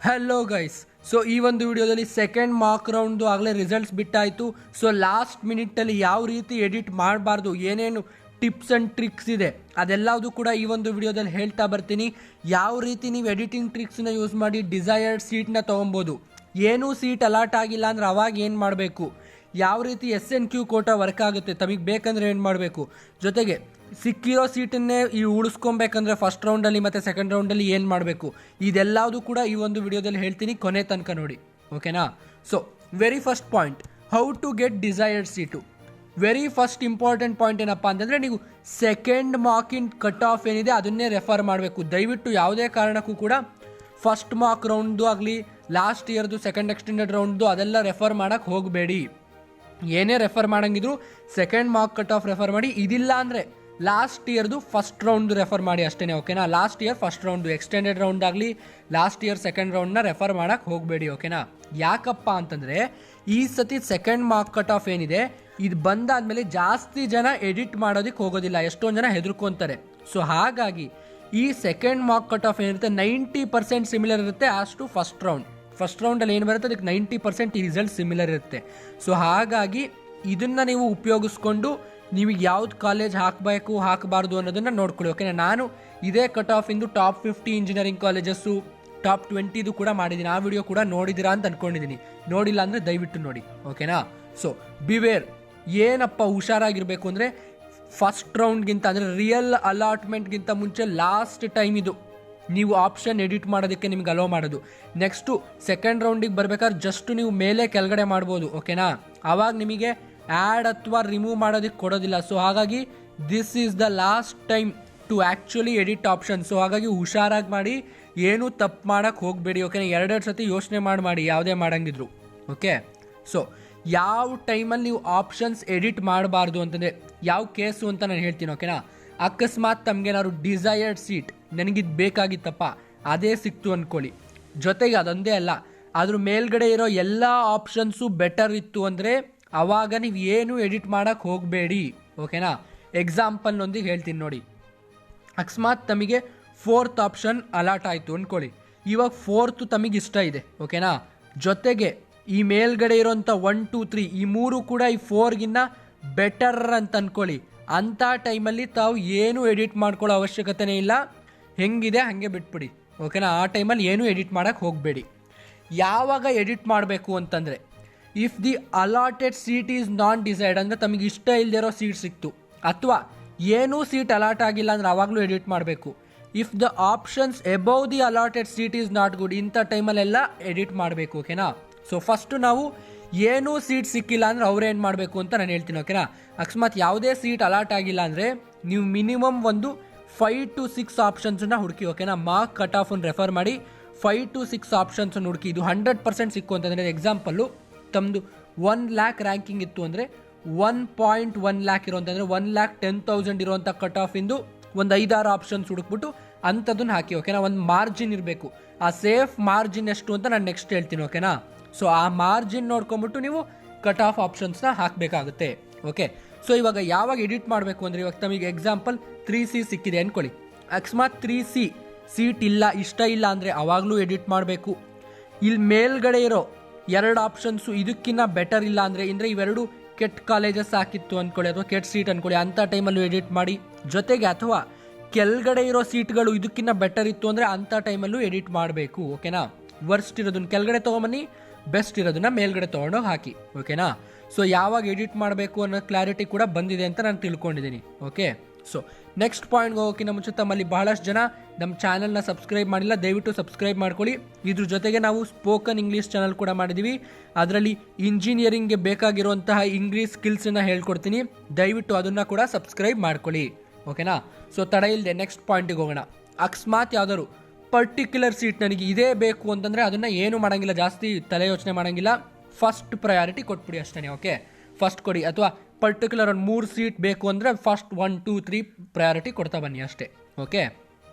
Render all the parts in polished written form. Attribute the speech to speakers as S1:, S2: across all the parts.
S1: Hello guys, so ಈ ಒಂದು ವಿಡಿಯೋದಲ್ಲಿ ಸೆಕೆಂಡ್ ಮಾರ್ಕ್ ರೌಂಡ್ದು ಆಗಲೇ ರಿಸಲ್ಟ್ಸ್ ಬಿಟ್ಟಾಯಿತು. ಸೊ ಲಾಸ್ಟ್ ಮಿನಿಟಲ್ಲಿ ಯಾವ ರೀತಿ ಎಡಿಟ್ ಮಾಡಬಾರ್ದು, ಏನೇನು ಟಿಪ್ಸ್ ಆ್ಯಂಡ್ ಟ್ರಿಕ್ಸ್ ಇದೆ ಅದೆಲ್ಲದು ಕೂಡ ಈ ಒಂದು ವಿಡಿಯೋದಲ್ಲಿ ಹೇಳ್ತಾ ಬರ್ತೀನಿ. ಯಾವ ರೀತಿ ನೀವು ಎಡಿಟಿಂಗ್ ಟ್ರಿಕ್ಸ್ನ ಯೂಸ್ ಮಾಡಿ ಡಿಸೈರ್ಡ್ ಸೀಟ್ನ ತೊಗೊಬೋದು, ಏನೂ ಸೀಟ್ ಅಲಾಟ್ ಆಗಿಲ್ಲ ಅಂದರೆ ಅವಾಗ ಏನು ಮಾಡಬೇಕು, ಯಾವ ರೀತಿ SNQ ಕೋಟಾ ವರ್ಕ್ ಆಗುತ್ತೆ, ತಮಗೆ ಬೇಕಂದರೆ ಏನು ಮಾಡಬೇಕು, ಜೊತೆಗೆ ಸಿಕ್ಕಿರೋ ಸೀಟನ್ನೇ ಉಳಿಸ್ಕೊಬೇಕಂದ್ರೆ ಫಸ್ಟ್ ರೌಂಡಲ್ಲಿ ಮತ್ತು ಸೆಕೆಂಡ್ ರೌಂಡಲ್ಲಿ ಏನು ಮಾಡಬೇಕು, ಇದೆಲ್ಲದು ಕೂಡ ಈ ಒಂದು ವಿಡಿಯೋದಲ್ಲಿ ಹೇಳ್ತೀನಿ. ಕೊನೆ ತನಕ ನೋಡಿ, ಓಕೆನಾ. So very first point, how to get desired seat. Very first important point ಏನಪ್ಪ ಅಂತಂದರೆ, ನೀವು ಸೆಕೆಂಡ್ ಮಾರ್ಕಿನ್ ಕಟ್ ಆಫ್ ಏನಿದೆ ಅದನ್ನೇ ರೆಫರ್ ಮಾಡಬೇಕು. ದಯವಿಟ್ಟು ಯಾವುದೇ ಕಾರಣಕ್ಕೂ ಕೂಡ ಫಸ್ಟ್ ಮಾರ್ಕ್ ರೌಂಡ್ದು ಆಗಲಿ, ಲಾಸ್ಟ್ ಇಯರ್ದು ಸೆಕೆಂಡ್ ಎಕ್ಸ್ಟೆಂಡೆಡ್ ರೌಂಡ್ದು ಅದೆಲ್ಲ ರೆಫರ್ ಮಾಡೋಕ್ಕೆ ಹೋಗಬೇಡಿ. ಏನೇ ರೆಫರ್ ಮಾಡೋಂಗಿದ್ರು second mark cut off refer ಮಾಡಿ. ಇದಿಲ್ಲ ಅಂದರೆ ಲಾಸ್ಟ್ ಇಯರ್ದು ಫಸ್ಟ್ ರೌಂಡ್ ರೆಫರ್ ಮಾಡಿ ಅಷ್ಟೇ, ಓಕೆನಾ. Last year first round extended round ಆಗಲಿ, ಲಾಸ್ಟ್ ಇಯರ್ ಸೆಕೆಂಡ್ ರೌಂಡ್ನ ರೆಫರ್ ಮಾಡೋಕ್ಕೆ ಹೋಗಬೇಡಿ, ಓಕೆನಾ. ಯಾಕಪ್ಪ ಅಂತಂದರೆ ಈ ಸತಿ ಸೆಕೆಂಡ್ ಮಾರ್ಕ್ ಕಟ್ ಆಫ್ ಏನಿದೆ ಇದು ಬಂದಾದಮೇಲೆ ಜಾಸ್ತಿ ಜನ ಎಡಿಟ್ ಮಾಡೋದಕ್ಕೆ ಹೋಗೋದಿಲ್ಲ, ಎಷ್ಟೊಂದು ಜನ ಹೆದರ್ಕೊಂತಾರೆ. ಸೊ ಹಾಗಾಗಿ ಈ ಸೆಕೆಂಡ್ ಮಾರ್ಕ್ ಕಟ್ ಆಫ್ ಏನಿರುತ್ತೆ 90% ಸಿಮಿಲರ್ ಇರುತ್ತೆ ಅಷ್ಟು ಫಸ್ಟ್ ರೌಂಡಲ್ಲಿ ಏನು ಬರುತ್ತೆ ಅದಕ್ಕೆ 90% ಈ ರಿಸಲ್ಟ್ ಸಿಮಿಲರ್ ಇರುತ್ತೆ. ಸೊ ಹಾಗಾಗಿ ಇದನ್ನು ನೀವು ಉಪಯೋಗಿಸ್ಕೊಂಡು ನಿಮಗೆ ಯಾವ್ದು ಕಾಲೇಜ್ ಹಾಕಬಾರ್ದು ಅನ್ನೋದನ್ನು ನೋಡ್ಕೊಳ್ಳಿ, ಓಕೆನಾ. ನಾನು ಇದೇ ಕಟ್ ಆಫಿಂದು ಟಾಪ್ 50 ಇಂಜಿನಿಯರಿಂಗ್ ಕಾಲೇಜಸ್ಸು, ಟಾಪ್ 20 ಕೂಡ ಮಾಡಿದ್ದೀನಿ. ಆ ವಿಡಿಯೋ ಕೂಡ ನೋಡಿದ್ದೀರಾ ಅಂತ ಅಂದ್ಕೊಂಡಿದ್ದೀನಿ. ನೋಡಿಲ್ಲ ಅಂದರೆ ದಯವಿಟ್ಟು ನೋಡಿ, ಓಕೆನಾ. ಸೊ ಬಿವೇರ್, ಏನಪ್ಪ ಹುಷಾರಾಗಿರಬೇಕು ಅಂದರೆ ಫಸ್ಟ್ ರೌಂಡ್ಗಿಂತ ಅಂದರೆ ರಿಯಲ್ ಅಲಾಟ್ಮೆಂಟ್ಗಿಂತ ಮುಂಚೆ ಲಾಸ್ಟ್ ಟೈಮ್ ಇದು ನೀವು ಆಪ್ಷನ್ ಎಡಿಟ್ ಮಾಡೋದಕ್ಕೆ ನಿಮ್ಗೆ ಅಲೋ ಮಾಡೋದು. ನೆಕ್ಸ್ಟು ಸೆಕೆಂಡ್ ರೌಂಡಿಗೆ ಬರ್ಬೇಕಾದ್ರೆ ಜಸ್ಟ್ ನೀವು ಮೇಲೆ ಕೆಳಗಡೆ ಮಾಡ್ಬೋದು, ಓಕೆನಾ. ಆವಾಗ ನಿಮಗೆ ಆ್ಯಡ್ ಅಥವಾ ರಿಮೂವ್ ಮಾಡೋದಕ್ಕೆ ಕೊಡೋದಿಲ್ಲ. ಸೊ ಹಾಗಾಗಿ this is the last time to actually edit option. So ಹಾಗಾಗಿ ಹುಷಾರಾಗಿ ಮಾಡಿ, ಏನೂ ತಪ್ಪು ಮಾಡೋಕ್ಕೆ ಹೋಗಬೇಡಿ, ಓಕೆನಾ. ಎರಡೆರಡು ಸತಿ ಯೋಚನೆ ಮಾಡಿ ಯಾವುದೇ ಮಾಡೋಂಗಿದ್ರು, ಓಕೆ. ಸೊ ಯಾವ ಟೈಮಲ್ಲಿ ನೀವು ಆಪ್ಷನ್ಸ್ ಎಡಿಟ್ ಮಾಡಬಾರ್ದು ಅಂತಂದರೆ ಯಾವ ಕೇಸು ಅಂತ ನಾನು ಹೇಳ್ತೀನಿ, ಓಕೆನಾ. ಅಕಸ್ಮಾತ್ ತಮಗೇನಾದ್ರು ಡಿಸೈರ್ಡ್ ಸೀಟ್ ನನಗಿದು ಬೇಕಾಗಿತ್ತಪ್ಪ ಅದೇ ಸಿಕ್ತು ಅಂದ್ಕೊಳ್ಳಿ, ಜೊತೆಗೆ ಅದೊಂದೇ ಅಲ್ಲ ಅದ್ರ ಮೇಲ್ಗಡೆ ಇರೋ ಎಲ್ಲ ಆಪ್ಷನ್ಸು ಬೆಟರ್ ಇತ್ತು ಅಂದರೆ ಆವಾಗ ನೀವು ಏನು ಎಡಿಟ್ ಮಾಡೋಕ್ಕೆ ಹೋಗಬೇಡಿ, ಓಕೆನಾ. ಎಕ್ಸಾಂಪಲ್ನೊಂದಿಗೆ ಹೇಳ್ತೀನಿ ನೋಡಿ. ಅಕಸ್ಮಾತ್ ತಮಗೆ 4th ಆಪ್ಷನ್ ಅಲಾಟ್ ಆಯಿತು ಅಂದ್ಕೊಳ್ಳಿ, ಇವಾಗ 4th ತಮಗೆ ಇಷ್ಟ ಇದೆ, ಓಕೆನಾ. ಜೊತೆಗೆ ಈ ಮೇಲ್ಗಡೆ ಇರೋಂಥ 1, 2, 3 ಈ ಮೂರು ಕೂಡ ಈ 4ಗಿನ್ನ ಬೆಟರ್ ಅಂತ ಅಂದ್ಕೊಳ್ಳಿ. ಅಂಥ ಟೈಮಲ್ಲಿ ತಾವು ಏನು ಎಡಿಟ್ ಮಾಡ್ಕೊಳ್ಳೋ ಅವಶ್ಯಕತೆನೇ ಇಲ್ಲ, ಹೆಂಗಿದೆ ಹಾಗೆ ಬಿಟ್ಬಿಡಿ, ಓಕೆನಾ. ಆ ಟೈಮಲ್ಲಿ ಏನೂ ಎಡಿಟ್ ಮಾಡೋಕ್ಕೆ ಹೋಗಬೇಡಿ. ಯಾವಾಗ ಎಡಿಟ್ ಮಾಡಬೇಕು ಅಂತಂದರೆ, if the allotted seat is non decide ಅಂದರೆ ತಮಗೆ ಇಷ್ಟ ಇಲ್ಲದೆ ಇರೋ ಸೀಟ್ ಸಿಕ್ತು, ಅಥವಾ ಏನೂ ಸೀಟ್ ಅಲಾಟ್ ಆಗಿಲ್ಲ ಅಂದರೆ ಆವಾಗಲೂ ಎಡಿಟ್ ಮಾಡಬೇಕು. If the options above the allotted seat is not good, ಇಂಥ ಟೈಮಲ್ಲೆಲ್ಲ ಎಡಿಟ್ ಮಾಡಬೇಕು, ಓಕೆನಾ. ಸೊ ಫಸ್ಟು ನಾವು ಏನೂ ಸೀಟ್ ಸಿಕ್ಕಿಲ್ಲ ಅಂದರೆ ಅವ್ರೇನು ಮಾಡಬೇಕು ಅಂತ ನಾನು ಹೇಳ್ತೀನಿ, ಓಕೆನಾ. ಅಕಸ್ಮಾತ್ ಯಾವುದೇ ಸೀಟ್ ಅಲಾಟ್ ಆಗಿಲ್ಲ ಅಂದರೆ ನೀವು ಮಿನಿಮಮ್ ಒಂದು 5 to 6 ಆಪ್ಷನ್ಸನ್ನು ಹುಡುಕಿ, ಓಕೆನಾ. ಮಾರ್ಕ್ ಕಟ್ ಆಫನ್ನು ರೆಫರ್ ಮಾಡಿ 5 to 6 ಆಪ್ಷನ್ಸನ್ನು ಹುಡುಕಿ. ಇದು 100% ಸಿಕ್ಕು ಅಂತಂದರೆ, ಎಕ್ಸಾಂಪಲ್ಲು ತಮ್ಮದು 1 lakh ರ್ಯಾಂಕಿಂಗ್ ಇತ್ತು ಅಂದರೆ 1.1 lakh ಇರೋಂತಂದರೆ 1,10,000 ಇರೋಂಥ ಕಟ್ ಆಫಿಂದು ಒಂದು 5-6 ಆಪ್ಷನ್ಸ್ ಹುಡುಕ್ಬಿಟ್ಟು ಅಂಥದ್ದನ್ನು ಹಾಕಿ, ಓಕೆನಾ. ಒಂದು ಮಾರ್ಜಿನ್ ಇರಬೇಕು, ಆ ಸೇಫ್ ಮಾರ್ಜಿನ್ ಎಷ್ಟು ಅಂತ ನಾನು ನೆಕ್ಸ್ಟ್ ಹೇಳ್ತೀನಿ, ಓಕೆನಾ. ಸೊ ಆ ಮಾರ್ಜಿನ್ ನೋಡ್ಕೊಂಬಿಟ್ಟು ನೀವು ಕಟ್ ಆಫ್ ಆಪ್ಷನ್ಸ್ನ ಹಾಕಬೇಕಾಗುತ್ತೆ, ಓಕೆ. ಸೊ ಇವಾಗ ಯಾವಾಗ ಎಡಿಟ್ ಮಾಡಬೇಕು ಅಂದರೆ, ಇವಾಗ ತಮಗೆ ಎಕ್ಸಾಂಪಲ್ 3C ಸಿಕ್ಕಿದೆ ಅಂದ್ಕೊಳ್ಳಿ. ಅಕಸ್ಮಾತ್ 3C ಸೀಟ್ ಇಲ್ಲ, ಇಷ್ಟ ಇಲ್ಲ ಅಂದರೆ ಆವಾಗಲೂ ಎಡಿಟ್ ಮಾಡಬೇಕು. ಇಲ್ಲಿ ಮೇಲ್ಗಡೆ ಇರೋ 2 ಆಪ್ಷನ್ಸು ಇದಕ್ಕಿಂತ ಬೆಟರ್ ಇಲ್ಲ ಅಂದರೆ ಇವೆರಡು ಕೆಟ್ಟ ಕಾಲೇಜಸ್ ಹಾಕಿತ್ತು ಅಂದ್ಕೊಳ್ಳಿ, ಅಥವಾ ಕೆಟ್ಟ ಸೀಟ್ ಅಂದ್ಕೊಳ್ಳಿ, ಅಂಥ ಟೈಮಲ್ಲೂ ಎಡಿಟ್ ಮಾಡಿ. ಜೊತೆಗೆ ಅಥವಾ ಕೆಳಗಡೆ ಇರೋ ಸೀಟ್ಗಳು ಇದಕ್ಕಿಂತ ಬೆಟರ್ ಇತ್ತು ಅಂದರೆ ಅಂಥ ಟೈಮಲ್ಲೂ ಎಡಿಟ್ ಮಾಡಬೇಕು, ಓಕೆನಾ. ವರ್ಸ್ಟ್ ಇರೋದನ್ನ ಕೆಳಗಡೆ ತೊಗೊಂಬನ್ನಿ, ಬೆಸ್ಟ್ ಇರೋದನ್ನ ಮೇಲ್ಗಡೆ ತೊಗೊಂಡೋಗಿ ಹಾಕಿ, ಓಕೆನಾ. ಸೊ ಯಾವಾಗ ಎಡಿಟ್ ಮಾಡಬೇಕು ಅನ್ನೋ ಕ್ಲಾರಿಟಿ ಕೂಡ ಬಂದಿದೆ ಅಂತ ನಾನು ತಿಳ್ಕೊಂಡಿದ್ದೀನಿ, ಓಕೆ. ಸೊ ನೆಕ್ಸ್ಟ್ ಪಾಯಿಂಟ್ಗೆ ಹೋಗೋಕ್ಕಿಂತ ಮುಂಚೆ ತಮ್ಮಲ್ಲಿ ಬಹಳಷ್ಟು ಜನ ನಮ್ಮ ಚಾನಲ್ನ ಸಬ್ಸ್ಕ್ರೈಬ್ ಮಾಡಿಲ್ಲ, ದಯವಿಟ್ಟು ಸಬ್ಸ್ಕ್ರೈಬ್ ಮಾಡ್ಕೊಳ್ಳಿ. ಇದ್ರ ಜೊತೆಗೆ ನಾವು ಸ್ಪೋಕನ್ ಇಂಗ್ಲೀಷ್ ಚಾನಲ್ ಕೂಡ ಮಾಡಿದ್ದೀವಿ, ಅದರಲ್ಲಿ ಇಂಜಿನಿಯರಿಂಗ್ಗೆ ಬೇಕಾಗಿರುವಂತಹ ಇಂಗ್ಲೀಷ್ ಸ್ಕಿಲ್ಸನ್ನು ಹೇಳ್ಕೊಡ್ತೀನಿ, ದಯವಿಟ್ಟು ಅದನ್ನು ಕೂಡ ಸಬ್ಸ್ಕ್ರೈಬ್ ಮಾಡ್ಕೊಳ್ಳಿ, ಓಕೆನಾ. ಸೊ ತಡ ಇಲ್ಲದೆ ನೆಕ್ಸ್ಟ್ ಪಾಯಿಂಟಿಗೆ ಹೋಗೋಣ. ಅಕಸ್ಮಾತ್ ಯಾವ್ದಾದ್ರು ಪರ್ಟಿಕ್ಯುಲರ್ ಸೀಟ್ ನನಗೆ ಇದೇ ಬೇಕು ಅಂತಂದರೆ ಅದನ್ನು ಏನು ಮಾಡೋಂಗಿಲ್ಲ, ಜಾಸ್ತಿ ತಲೆ ಯೋಚನೆ ಮಾಡೋಂಗಿಲ್ಲ, ಫಸ್ಟ್ ಪ್ರಯಾರಿಟಿ ಕೊಟ್ಬಿಡಿ ಅಷ್ಟೇ, ಓಕೆ. ಫಸ್ಟ್ ಕೊಡಿ, ಅಥವಾ ಪರ್ಟಿಕ್ಯುಲರ್ ಒಂದು 3 ಸೀಟ್ ಬೇಕು ಅಂದರೆ ಫಸ್ಟ್ 1, 2, 3 ಪ್ರಯಾರಿಟಿ ಕೊಡ್ತಾ ಬನ್ನಿ ಅಷ್ಟೇ, ಓಕೆ.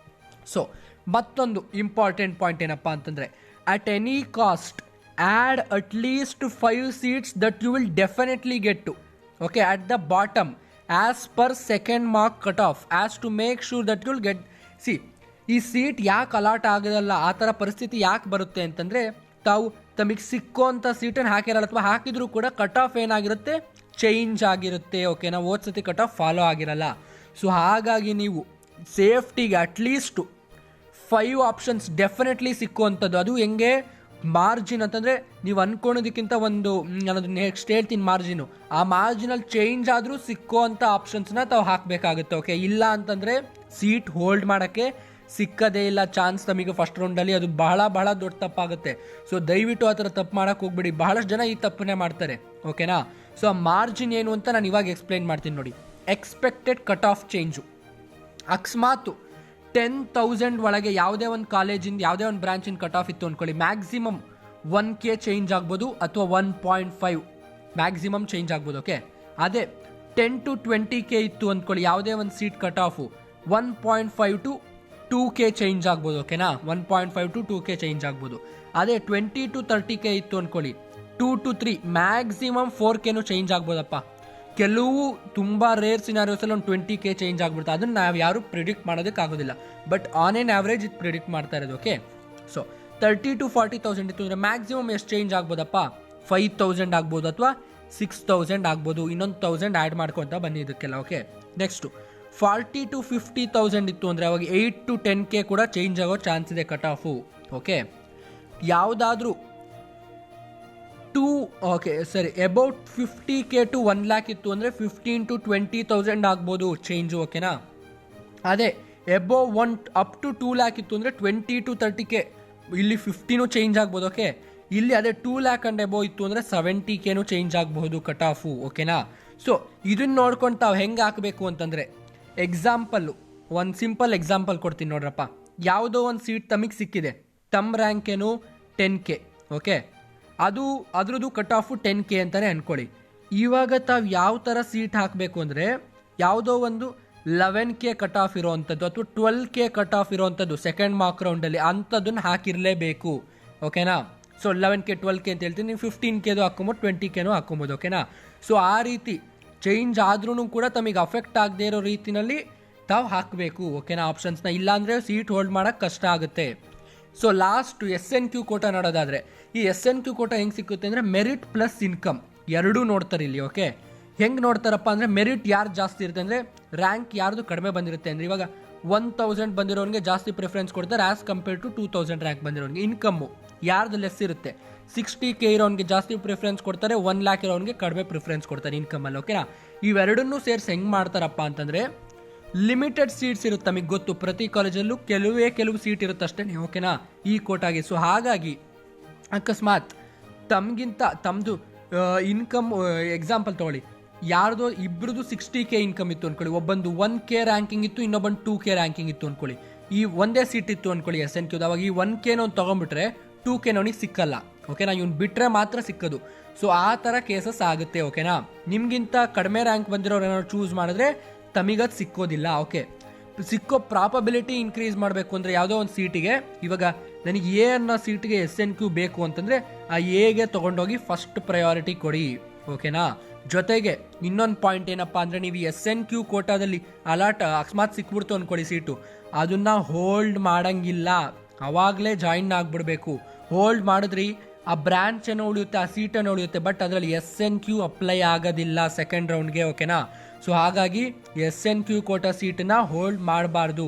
S1: ಸೊ ಮತ್ತೊಂದು ಇಂಪಾರ್ಟೆಂಟ್ ಪಾಯಿಂಟ್ ಏನಪ್ಪ ಅಂತಂದರೆ, at any cost add at least 5 seats that you will definitely get to, okay, at the bottom as per second mark cut off, as to make sure that you will get. See ಈ seat ಯಾಕೆ allot ಆಗೋದಲ್ಲ, ಆ ಥರ ಪರಿಸ್ಥಿತಿ ಯಾಕೆ ಬರುತ್ತೆ ಅಂತಂದರೆ ತಾವು ತಮಗೆ ಸಿಕ್ಕೋಂಥ ಸೀಟನ್ನು ಹಾಕಿರಲ್ಲ, ಅಥವಾ ಹಾಕಿದರೂ ಕೂಡ ಕಟ್ ಆಫ್ ಏನಾಗಿರುತ್ತೆ ಚೇಂಜ್ ಆಗಿರುತ್ತೆ. ಓಕೆನಾ, ಓದ್ಸತಿ ಕಟ್ ಆಫ್ ಫಾಲೋ ಆಗಿರಲ್ಲ. ಸೊ ಹಾಗಾಗಿ ನೀವು ಸೇಫ್ಟಿಗೆ ಅಟ್ಲೀಸ್ಟು 5 ಆಪ್ಷನ್ಸ್ ಡೆಫಿನೆಟ್ಲಿ ಸಿಕ್ಕುವಂಥದ್ದು. ಅದು ಹೆಂಗೆ ಮಾರ್ಜಿನ್ ಅಂತಂದರೆ ನೀವು ಅಂದ್ಕೊಳೋದಕ್ಕಿಂತ ಒಂದು ನಾನು ನೆಕ್ಸ್ಟ್ ಹೇಳ್ತೀನಿ ಮಾರ್ಜಿನು, ಆ ಮಾರ್ಜಿನಲ್ಲಿ ಚೇಂಜ್ ಆದರೂ ಸಿಕ್ಕುವಂಥ ಆಪ್ಷನ್ಸ್ನ ತಾವು ಹಾಕಬೇಕಾಗುತ್ತೆ. ಓಕೆ, ಇಲ್ಲ ಅಂತಂದರೆ ಸೀಟ್ ಹೋಲ್ಡ್ ಮಾಡೋಕ್ಕೆ ಸಿಕ್ಕದೇ ಇಲ್ಲ ಚಾನ್ಸ್ ನಮಗೆ ಫಸ್ಟ್ ರೌಂಡಲ್ಲಿ. ಅದು ಬಹಳ ಬಹಳ ದೊಡ್ಡ ತಪ್ಪಾಗುತ್ತೆ. ಸೊ ದಯವಿಟ್ಟು ಆ ಥರ ತಪ್ಪು ಮಾಡೋಕ್ಕೆ ಹೋಗ್ಬಿಡಿ. ಬಹಳಷ್ಟು ಜನ ಈ ತಪ್ಪನ್ನೇ ಮಾಡ್ತಾರೆ. ಓಕೆನಾ, ಸೊ ಆ ಮಾರ್ಜಿನ್ ಏನು ಅಂತ ನಾನು ಇವಾಗ ಎಕ್ಸ್ಪ್ಲೈನ್ ಮಾಡ್ತೀನಿ ನೋಡಿ. ಎಕ್ಸ್ಪೆಕ್ಟೆಡ್ ಕಟ್ ಆಫ್ ಚೇಂಜು, ಅಕಸ್ಮಾತು 10,000 ಒಳಗೆ ಯಾವುದೇ ಒಂದು ಕಾಲೇಜಿಂದ ಯಾವುದೇ ಒಂದು ಬ್ರಾಂಚಿನ ಕಟ್ ಆಫ್ ಇತ್ತು ಅಂದ್ಕೊಳ್ಳಿ, ಮ್ಯಾಕ್ಸಿಮಮ್ 1K ಚೇಂಜ್ ಆಗ್ಬೋದು ಅಥವಾ 1.5 ಮ್ಯಾಕ್ಸಿಮಮ್ ಚೇಂಜ್ ಆಗ್ಬೋದು. ಓಕೆ, ಅದೇ 10 to 20K ಇತ್ತು ಅಂದ್ಕೊಳ್ಳಿ ಯಾವುದೇ ಒಂದು seat cut off, 1.5 to 2K change ಆಗ್ಬೋದು. ಓಕೆನಾ, 1.5 to 2K ಚೇಂಜ್ ಆಗ್ಬೋದು. ಅದೇ 20 to 30K ಇತ್ತು ಅಂದ್ಕೊಳ್ಳಿ, 2 to 3 ಮ್ಯಾಕ್ಸಿಮಮ್ 4Kನೂ ಚೇಂಜ್ ಆಗ್ಬೋದಪ್ಪ. ಕೆಲವು ತುಂಬ ರೇರ್ ಸಿನಾರಿಯೋಸಲ್ಲಿ ಒಂದು 20K ಚೇಂಜ್ ಆಗ್ಬಿಡುತ್ತೆ. ಅದನ್ನು ನಾವು ಯಾರು ಪ್ರಿಡಿಕ್ಟ್ ಮಾಡೋದಕ್ಕಾಗೋದಿಲ್ಲ, ಬಟ್ ಆನ್ ಎನ್ ಆವ್ರೇಜ್ ಇದು ಪ್ರಿಡಿಕ್ಟ್ ಮಾಡ್ತಾ ಇರೋದು. ಓಕೆ, ಸೊ 30 to 40,000 ಇತ್ತು ಅಂದರೆ ಮ್ಯಾಕ್ಸಿಮಮ್ ಎಷ್ಟು ಚೇಂಜ್ ಆಗ್ಬೋದಪ್ಪ, 5,000 ಆಗ್ಬೋದು ಅಥವಾ 6,000 ಆಗ್ಬೋದು. ಇನ್ನೊಂದು 1,000 ಆ್ಯಡ್ ಮಾಡ್ಕೊತ ಬನ್ನಿ ಇದಕ್ಕೆಲ್ಲ. ಓಕೆ, ನೆಕ್ಸ್ಟು 40 to 50,000 ಇತ್ತು ಅಂದರೆ ಅವಾಗ 8 to 10K ಕೂಡ ಚೇಂಜ್ ಆಗೋ ಚಾನ್ಸ್ ಇದೆ ಕಟ್ ಆಫು. ಓಕೆ, ಯಾವುದಾದ್ರೂ ಅಬೌಟ್ 50K to 1 lakh ಇತ್ತು ಅಂದರೆ 15 to 20,000 ಆಗ್ಬೋದು ಚೇಂಜು. ಓಕೆನಾ, ಅದೇ ಎಬೋವ್ ಅಪ್ ಟು 2 lakh ಇತ್ತು ಅಂದರೆ 20 to 30K, ಇಲ್ಲಿ 50ನೂ ಚೇಂಜ್ ಆಗ್ಬೋದು. ಓಕೆ, ಇಲ್ಲಿ ಅದೇ 2 lakh ಅಂಡ್ ಎಬೋವ್ ಇತ್ತು ಅಂದರೆ 70Kನೂ ಚೇಂಜ್ ಆಗಬಹುದು ಕಟ್ ಆಫು. ಓಕೆನಾ, ಸೊ ಇದನ್ನ ನೋಡ್ಕೊಂಡು ತಾವು ಹೆಂಗೆ ಹಾಕಬೇಕು ಅಂತಂದರೆ, ಎಕ್ಸಾಂಪಲ್ಲು ಒಂದು ಸಿಂಪಲ್ ಎಕ್ಸಾಂಪಲ್ ಕೊಡ್ತೀನಿ ನೋಡ್ರಪ್ಪ. ಯಾವುದೋ ಒಂದು ಸೀಟ್ ತಮಗೆ ಸಿಕ್ಕಿದೆ, ತಮ್ಮ ರ್ಯಾಂಕ್ ಏನು 10K. ಓಕೆ, ಅದ್ರದ್ದು ಕಟ್ ಆಫು 10K ಅಂತಲೇ ಅಂದ್ಕೊಳ್ಳಿ. ಇವಾಗ ತಾವು ಯಾವ ಥರ ಸೀಟ್ ಹಾಕಬೇಕು ಅಂದರೆ, ಯಾವುದೋ ಒಂದು 11K ಕಟ್ ಆಫ್ ಇರೋವಂಥದ್ದು ಅಥವಾ 12K ಕಟ್ ಆಫ್ ಇರೋವಂಥದ್ದು ಸೆಕೆಂಡ್ ಮಾರ್ಕ್ ರೌಂಡಲ್ಲಿ ಅಂಥದ್ದನ್ನು ಹಾಕಿರಲೇಬೇಕು. ಓಕೆನಾ, ಸೊ 11K 12K ಅಂತ ಹೇಳ್ತೀನಿ, ನೀವು 15Kದು ಹಾಕ್ಕೊಬೋದು, 20Kನೂ ಹಾಕ್ಕೊಬೋದು. ಓಕೆನಾ, ಸೊ ಆ ರೀತಿ ಚೇಂಜ್ ಆದ್ರೂ ಕೂಡ ತಮಗೆ ಅಫೆಕ್ಟ್ ಆಗದೆ ಇರೋ ರೀತಿಯಲ್ಲಿ ತಾವು ಹಾಕಬೇಕು. ಓಕೆನಾ, ಆಪ್ಷನ್ಸ್ನ. ಇಲ್ಲಾಂದರೆ ಸೀಟ್ ಹೋಲ್ಡ್ ಮಾಡೋಕ್ಕೆ ಕಷ್ಟ ಆಗುತ್ತೆ. ಸೊ ಲಾಸ್ಟ್ SNQ ಕೋಟ ನೋಡೋದಾದರೆ, ಈ SNQ ಕೋಟ ಹೆಂಗೆ ಸಿಕ್ಕುತ್ತೆ ಅಂದರೆ ಮೆರಿಟ್ ಪ್ಲಸ್ ಇನ್ಕಮ್ ಎರಡೂ ನೋಡ್ತಾರೆ ಇಲ್ಲಿ. ಓಕೆ, ಹೆಂಗೆ ನೋಡ್ತಾರಪ್ಪ ಅಂದರೆ ಮೆರಿಟ್ ಯಾರು ಜಾಸ್ತಿ ಇರುತ್ತೆ ಅಂದರೆ ರ್ಯಾಂಕ್ ಯಾರ್ದು ಕಡಿಮೆ ಬಂದಿರುತ್ತೆ ಅಂದರೆ, ಇವಾಗ 1,000 ಬಂದಿರೋನಿಗೆ ಜಾಸ್ತಿ ಪ್ರಿಫರೆನ್ಸ್ ಕೊಡ್ತಾರೆ ಆ್ಯಸ್ ಕಂಪೇರ್ ಟು 2,000 ರ್ಯಾಂಕ್ ಬಂದಿರೋನಿಗೆ. ಇನ್ಕಮ್ಮು ಯಾರ್ದು ಲೆಸ್ ಇರುತ್ತೆ, 60K ಇರೋನಿಗೆ ಜಾಸ್ತಿ ಪ್ರಿಫರೆನ್ಸ್ ಕೊಡ್ತಾರೆ, 1 lakh ಇರೋನಿಗೆ ಕಡಿಮೆ ಪ್ರಿಫರೆನ್ಸ್ ಕೊಡ್ತಾರೆ ಇನ್ಕಮಲ್ಲಿ. ಓಕೆನಾ, ಇವೆರಡನ್ನೂ ಸೇರಿಸಿ ಹೆಂಗೆ ಮಾಡ್ತಾರಪ್ಪ ಅಂತಂದರೆ, ಲಿಮಿಟೆಡ್ ಸೀಟ್ಸ್ ಇರುತ್ತೆ ನಮಗೆ ಗೊತ್ತು, ಪ್ರತಿ ಕಾಲೇಜಲ್ಲೂ ಕೆಲವು ಸೀಟ್ ಇರುತ್ತೆ ಅಷ್ಟೇ. ಓಕೆನಾ, ಈ ಕೋಟಾಗಿ. ಸೊ ಹಾಗಾಗಿ ಅಕಸ್ಮಾತ್ ತಮ್ಮದು ಇನ್ಕಮ್ ಎಕ್ಸಾಂಪಲ್ ತೊಗೊಳ್ಳಿ, ಯಾರ್ದೋ ಇಬ್ಬರದು 60K ಇನ್ಕಮ್ ಇತ್ತು ಅಂದ್ಕೊಳ್ಳಿ, ಒಬ್ಬಂದು 1K ರ್ಯಾಂಕಿಂಗ್ ಇತ್ತು, ಇನ್ನೊಬ್ಬಂದು 2K ರ್ಯಾಂಕಿಂಗ್ ಇತ್ತು ಅಂದ್ಕೊಳ್ಳಿ. ಈ ಒಂದೇ ಸೀಟ್ ಇತ್ತು ಅಂದ್ಕೊಳ್ಳಿ SNQ, ಅವಾಗ ಈ 1Kನ ತೊಗೊಂಡ್ಬಿಟ್ರೆ 2K ಅವನಿಗೆ ಸಿಕ್ಕಲ್ಲ. ಓಕೆನಾ, ಇವ್ನು ಬಿಟ್ಟರೆ ಮಾತ್ರ ಸಿಕ್ಕೋದು. ಸೊ ಆ ಥರ ಕೇಸಸ್ ಆಗುತ್ತೆ. ಓಕೆನಾ, ನಿಮಗಿಂತ ಕಡಿಮೆ ರ್ಯಾಂಕ್ ಬಂದಿರೋರು ಏನಾದ್ರು ಚೂಸ್ ಮಾಡಿದ್ರೆ ತಮಗದು ಸಿಕ್ಕೋದಿಲ್ಲ. ಓಕೆ, ಸಿಕ್ಕೋ ಪ್ರಾಪಬಿಲಿಟಿ ಇನ್ಕ್ರೀಸ್ ಮಾಡಬೇಕು ಅಂದರೆ ಯಾವುದೋ ಒಂದು ಸೀಟಿಗೆ, ಇವಾಗ ನನಗೆ ಎ ಅನ್ನೋ ಸೀಟಿಗೆ SNQ ಬೇಕು ಅಂತಂದರೆ ಆ ಎಗೆ ತೊಗೊಂಡೋಗಿ ಫಸ್ಟ್ ಪ್ರಯಾರಿಟಿ ಕೊಡಿ. ಓಕೆನಾ, ಜೊತೆಗೆ ಇನ್ನೊಂದು ಪಾಯಿಂಟ್ ಏನಪ್ಪ ಅಂದರೆ, ನೀವು SNQ ಕೋಟಾದಲ್ಲಿ ಅಕಸ್ಮಾತ್ ಸಿಕ್ಬಿಡ್ತು ಅಂದ್ಕೊಳ್ಳಿ ಸೀಟು, ಅದನ್ನು ಹೋಲ್ಡ್ ಮಾಡೋಂಗಿಲ್ಲ, ಅವಾಗಲೇ ಜಾಯಿನ್ ಆಗಿಬಿಡ್ಬೇಕು. ಹೋಲ್ಡ್ ಮಾಡಿದ್ರಿ ಆ ಬ್ರಾಂಚ್ ಏನೋ ಉಳಿಯುತ್ತೆ, ಆ ಸೀಟನ್ನು ಉಳಿಯುತ್ತೆ, ಬಟ್ ಅದರಲ್ಲಿ SNQ ಅಪ್ಲೈ ಆಗೋದಿಲ್ಲ ಸೆಕೆಂಡ್ ರೌಂಡ್ಗೆ. ಓಕೆನಾ, ಸೊ ಹಾಗಾಗಿ SNQ ಕೋಟಾ ಸೀಟನ್ನ ಹೋಲ್ಡ್ ಮಾಡಬಾರ್ದು.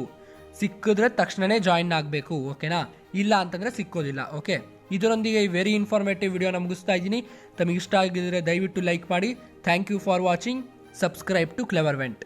S1: ಸಿಕ್ಕಿದ್ರೆ ತಕ್ಷಣವೇ ಜಾಯಿನ್ ಆಗಬೇಕು. ಓಕೆನಾ, ಇಲ್ಲ ಅಂತಂದರೆ ಸಿಕ್ಕೋದಿಲ್ಲ. ಓಕೆ, ಇದರೊಂದಿಗೆ ಈ ವೆರಿ ಇನ್ಫಾರ್ಮೇಟಿವ್ ವಿಡಿಯೋನ ಮುಗಿಸ್ತಾ ಇದ್ದೀನಿ. ತಮಗೆ ಇಷ್ಟ ಆಗಿದ್ರೆ ದಯವಿಟ್ಟು ಲೈಕ್ ಮಾಡಿ. Thank you for watching. Subscribe to clever vent.